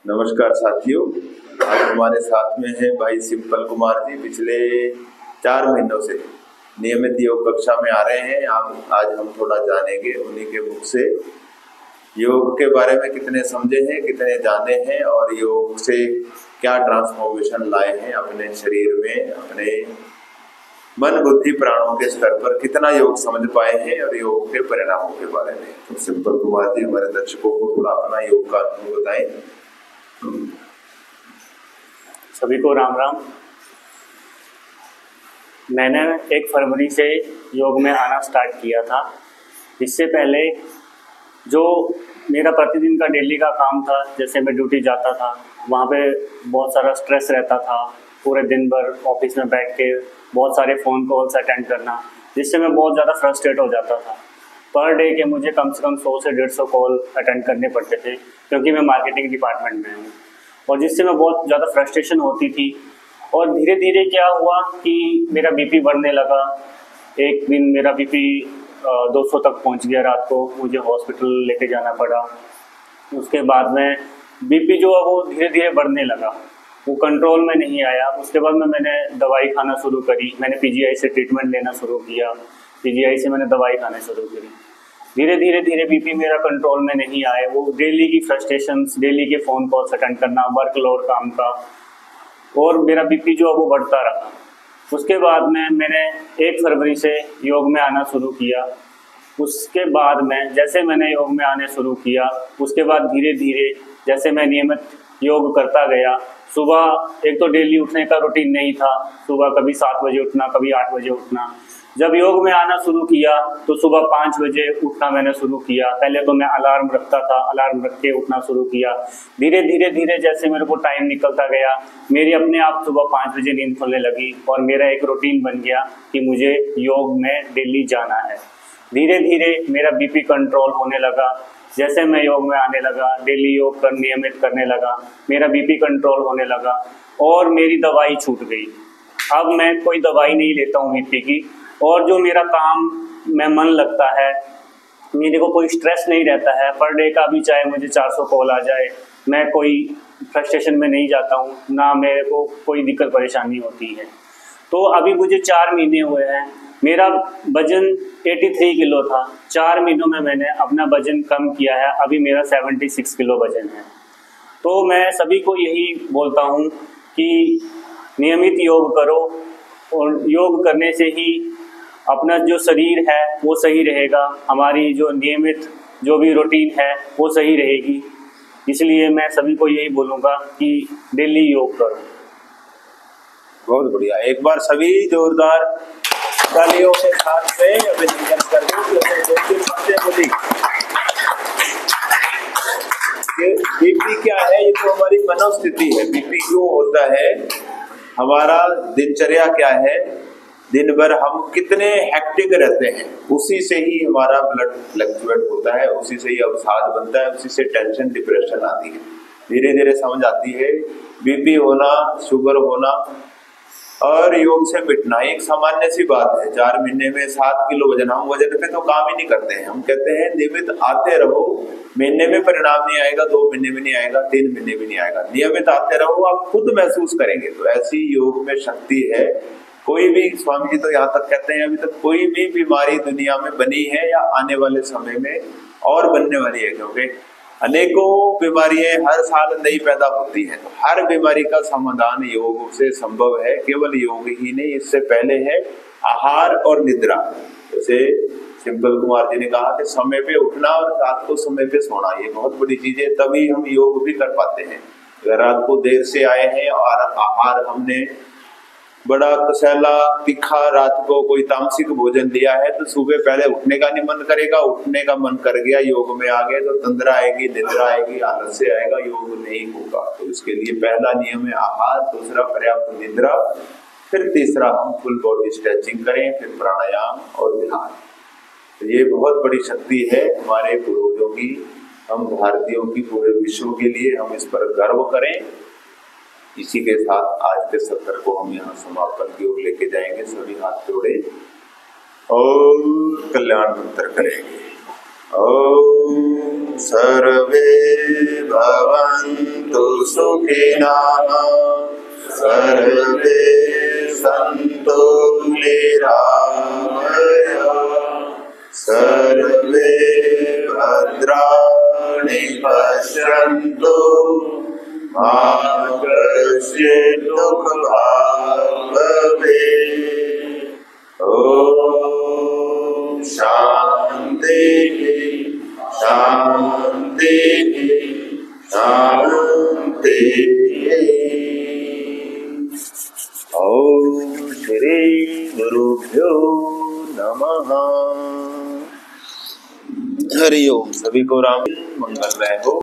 नमस्कार साथियों, आज हमारे साथ में है भाई सिंपल कुमार जी। पिछले 4 महीनों से नियमित योग कक्षा में आ रहे हैं। आज हम थोड़ा जानेंगे उन्हीं के मुख से योग के बारे में, कितने समझे हैं, कितने जाने हैं और योग से क्या ट्रांसफॉर्मेशन लाए हैं अपने शरीर में, अपने मन बुद्धि प्राणों के स्तर पर कितना योग समझ पाए हैं और योग के परिणामों के बारे में। तो सिंपल कुमार जी हमारे दर्शकों को थोड़ा अपना योग का अनुभव बताएं। सभी को राम राम। मैंने 1 फरवरी से योग में आना स्टार्ट किया था। इससे पहले जो मेरा प्रतिदिन का डेली का काम था, जैसे मैं ड्यूटी जाता था, वहाँ पे बहुत सारा स्ट्रेस रहता था। पूरे दिन भर ऑफिस में बैठ के बहुत सारे फ़ोन कॉल्स अटेंड करना, जिससे मैं बहुत ज़्यादा फ्रस्ट्रेट हो जाता था। पर डे के मुझे कम से कम 100 से 150 कॉल अटेंड करने पड़ते थे, क्योंकि मैं मार्केटिंग डिपार्टमेंट में हूँ, और जिससे मैं बहुत ज़्यादा फ्रस्ट्रेशन होती थी। और धीरे धीरे क्या हुआ कि मेरा बीपी बढ़ने लगा। एक दिन मेरा बीपी 200 तक पहुँच गया। रात को मुझे हॉस्पिटल लेके जाना पड़ा। उसके बाद में बीपी जो है वो धीरे धीरे बढ़ने लगा, वो कंट्रोल में नहीं आया। उसके बाद में मैंने दवाई खाना शुरू करी। मैंने पीजीआई से ट्रीटमेंट लेना शुरू किया। पीजीआई से मैंने दवाई खाना शुरू करी। धीरे धीरे बीपी मेरा कंट्रोल में नहीं आए। वो डेली की फ्रस्ट्रेशंस, डेली के फ़ोन कॉल्स अटेंड करना, वर्कलोड काम का, और मेरा बीपी जो है वो बढ़ता रहा। उसके बाद में मैंने 1 फरवरी से योग में आना शुरू किया। उसके बाद में जैसे मैंने योग में आने शुरू किया, उसके बाद धीरे धीरे जैसे मैं नियमित योग करता गया। सुबह एक तो डेली उठने का रूटीन नहीं था। सुबह कभी 7 बजे उठना, कभी 8 बजे उठना। जब योग में आना शुरू किया तो सुबह 5 बजे उठना मैंने शुरू किया। पहले तो मैं अलार्म रखता था, अलार्म रख के उठना शुरू किया। धीरे धीरे जैसे मेरे को टाइम निकलता गया, मेरी अपने आप सुबह 5 बजे नींद खुलने लगी और मेरा एक रूटीन बन गया कि मुझे योग में डेली जाना है। धीरे धीरे मेरा बीपी कंट्रोल होने लगा। जैसे मैं योग में आने लगा, डेली योग कर नियमित करने लगा, मेरा बीपी कंट्रोल होने लगा और मेरी दवाई छूट गई। अब मैं कोई दवाई नहीं लेता हूँ बीपी की, और जो मेरा काम में मन लगता है, मेरे को कोई स्ट्रेस नहीं रहता है। पर डे का भी चाहे मुझे 400 कॉल आ जाए, मैं कोई फ्रस्ट्रेशन में नहीं जाता हूँ, ना मेरे को कोई दिक्कत परेशानी होती है। तो अभी मुझे 4 महीने हुए हैं। मेरा वज़न 83 किलो था। 4 महीनों में मैंने अपना वज़न कम किया है। अभी मेरा 76 किलो वज़न है। तो मैं सभी को यही बोलता हूँ कि नियमित योग करो, और योग करने से ही अपना जो शरीर है वो सही रहेगा। हमारी जो नियमित जो भी रूटीन है वो सही रहेगी। इसलिए मैं सभी को यही बोलूँगा कि डेली योग करो। बहुत बढ़िया। एक बार सभी जोरदार तालियों के साथ से अभिनंदन कर दें। बीपी क्या है? ये तो हमारी मनोस्थिति है। बीपी क्यों होता है? हमारा दिनचर्या क्या है, दिन भर हम कितने हेक्टिक रहते हैं, उसी से ही हमारा ब्लड फ्लक्चुएट होता है, उसी से ही अवसाद बनता है, उसी से टेंशन डिप्रेशन आती है। धीरे धीरे समझ आती है बीपी होना, शुगर होना और योग से मिटना एक सामान्य सी बात है। 4 महीने में 7 किलो वजन, हम वजन पे तो काम ही नहीं करते हैं। हम कहते हैं नियमित आते रहो, महीने में परिणाम नहीं आएगा, 2 महीने में नहीं आएगा, 3 महीने में नहीं आएगा, नियमित आते रहो, आप खुद महसूस करेंगे। तो ऐसी योग में शक्ति है। कोई भी, स्वामी जी तो यहाँ तक कहते हैं, अभी तक कोई भी बीमारी दुनिया में बनी है या आने वाले समय में और बनने वाली है, क्योंकि अनेकों बीमारियां हर साल नई पैदा होती हैं। तो हर बीमारी का समाधान योग से संभव है। केवल योग ही नहीं, इससे पहले है आहार और निद्रा। जैसे सिंपल कुमार जी ने कहा कि समय पे उठना और रात को समय पे सोना, ये बहुत बड़ी चीज है। तभी हम योग भी कर पाते हैं। अगर रात को देर से आए हैं और आहार हमने बड़ा कसैला तीखा रात को कोई तामसिक भोजन लिया है, तो सुबह पहले उठने का नहीं मन करेगा। उठने का मन कर गया, योग में आ गए तो तंद्रा आएगी, निद्रा आएगी, आलस से आएगा, योग नहीं होगा। तो इसके लिए पहला नियम है आहार, दूसरा पर्याप्त निद्रा, फिर तीसरा हम फुल बॉडी स्ट्रेचिंग करें, फिर प्राणायाम और ध्यान। तो ये बहुत बड़ी शक्ति है हमारे पूर्वजों की, हम भारतीयों की, पूरे विश्व के लिए हम इस पर गर्व करें। इसी के साथ आज के सत्र को हम यहाँ समापन की ओर लेके जाएंगे। सभी हाथ जोड़े और कल्याण मंत्र करेंगे। ओम सर्वे भवन्तु सुखिनः सर्वे सन्तु निरामयाः सर्वे भद्राणि पश्यन्तु मा कश्चित् दुःखभाग् भवेत्। ॐ शान्ति शान्ति शान्ति। ॐ श्री गुरुभ्यो नमः। हरि ओम। सभी को राम मंगलमय हो।